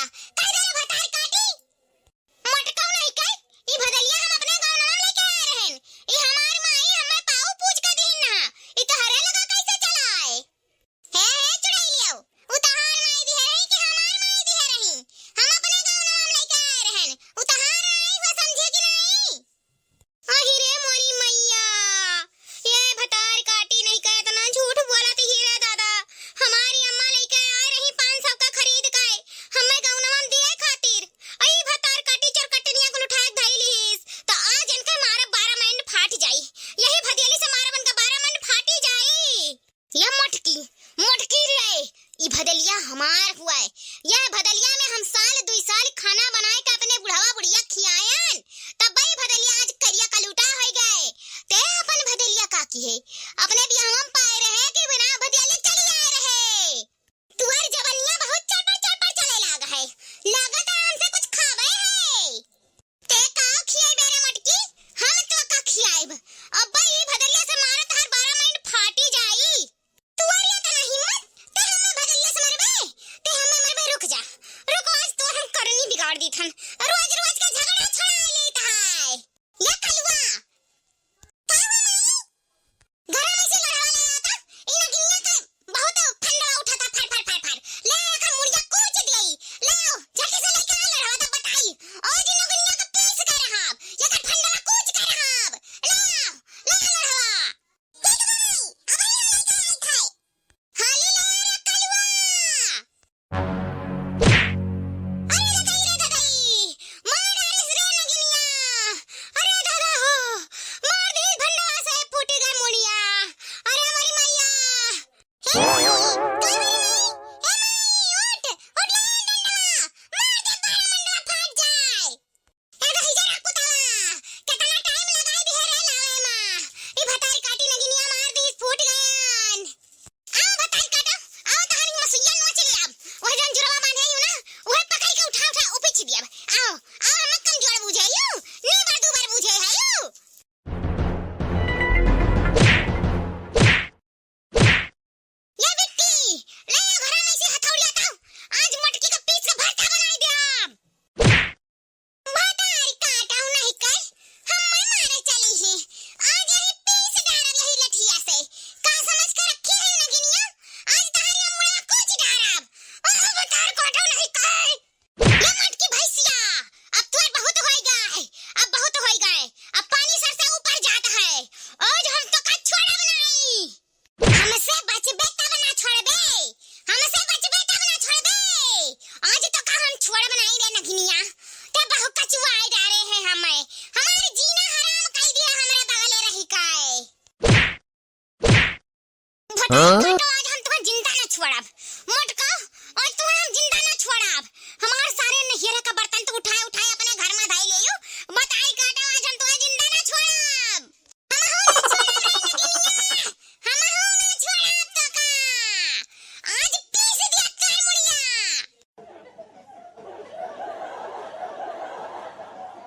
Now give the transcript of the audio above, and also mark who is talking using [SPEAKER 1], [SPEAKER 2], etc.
[SPEAKER 1] भदलिया कह देले भतार काटी मटकाऊ नहीं कह ई भदलिया हम अपने गांव नाम लेके आ रहन ई हमार माई हमें पाऊ पूछ के दीन ना ई तो हरे लगा कैसे चलाए हे चुड़ैलियो उतहार माई दी है कि हमार माई दी है रही हम अपने गांव नाम लेके आ रहन उतहार आई वो समझे कि नहीं आही रे मोरी मैया ये भतार काटी नहीं कहे इतना झूठ बोला थी हीरा दादा हमारी अम्मा लेके आ रही 500 का खरीद के हमें गांव नाम दिए खातिर आई भतार काटी चरकटनिया को उठा के धइलीस तो आज इनके मारा 12 मिनट फाट जाई यही भदियली से मारा बन का 12 मिनट फाटी जाई ये मटकी रे ई भदलिया हमार हुआ है यह भदलिया में हम साल 2 साल खाना बनाए के अपने बुढ़ावा बुढ़िया खियायन तब भाई भदलिया आज करिया कलूटा हो गए ते अपन भदलिया काकी है अपने बियाहम पाए रहे कि बिना भदलिया चली आए रहे तुअर जवनिया बहुत चपर चले लाग है लागत है हमसे कुछ खावे है ते का खियाई बेरे मटकी हम तो का खियाइब अब भाई भदलिया से मारत हर 12 मिनट फाटी जाई तुअर या तना हिम्मत ते हम भदलिया से मरबे रुक जा रुक आज तो हम करनी बिगाड़ दी थन रोज रोज का झगड़ा छड़ा लेता है या कलवा घर में से लड़वा ले आता इन गिन्ना का बहुत ठंडा उठा था फर ले का मुड़िया कूच गई ले झटके से लेके आ लड़वा था बताई और इन गिन्ना का पीस कर रहा या का ठंडा कूच कर रहा ले लड़वा ठीक नहीं अब ये लेके आई था हाली ले कलवा अरे दादाई मार डालिस रे नगिनिया अरे दादा हो मार दी भंडवा से फूट गई मुड़िया अरे हमारी मैया हे माई उठ ले डंडवा मार दे पर मंडवा फाट जाए ए दही जरा कुतावा कितना टाइम लगाई भी है रे लावे मां ई भतारी काटी नगिनिया मार दी फूट गयन आओ भतारी काटो आओ तहानी मसुइया नोच लिया ओए जन जुरवा बांधे यू ना ओए पकड़ के उठा ऊपर दिया आओ हम कमजोर बुझे यू ने बार बुझे है यू ये बिट्टी ले घर में से हथौड़ी हटाओ आज मटकी का पीस का भरता बनाई दे आप भतारी काटाऊ नहीं कर हम मारे चली ही आज यही पीस डारब यही लठिया से का समझ कर रखी है नगिनिया आज तहारी मुड़ा कुछ डारब ओ भतार काटाऊ नहीं कर ये मटकी भैंसिया अब तो बहुत हो गए अब पानी सर से ऊपर जाता है आज हम तो का छोड़ा बनाई हमसे बचबे तब ना छोड़बे आज तो का हम छोड़ बनाई रे नगिनिया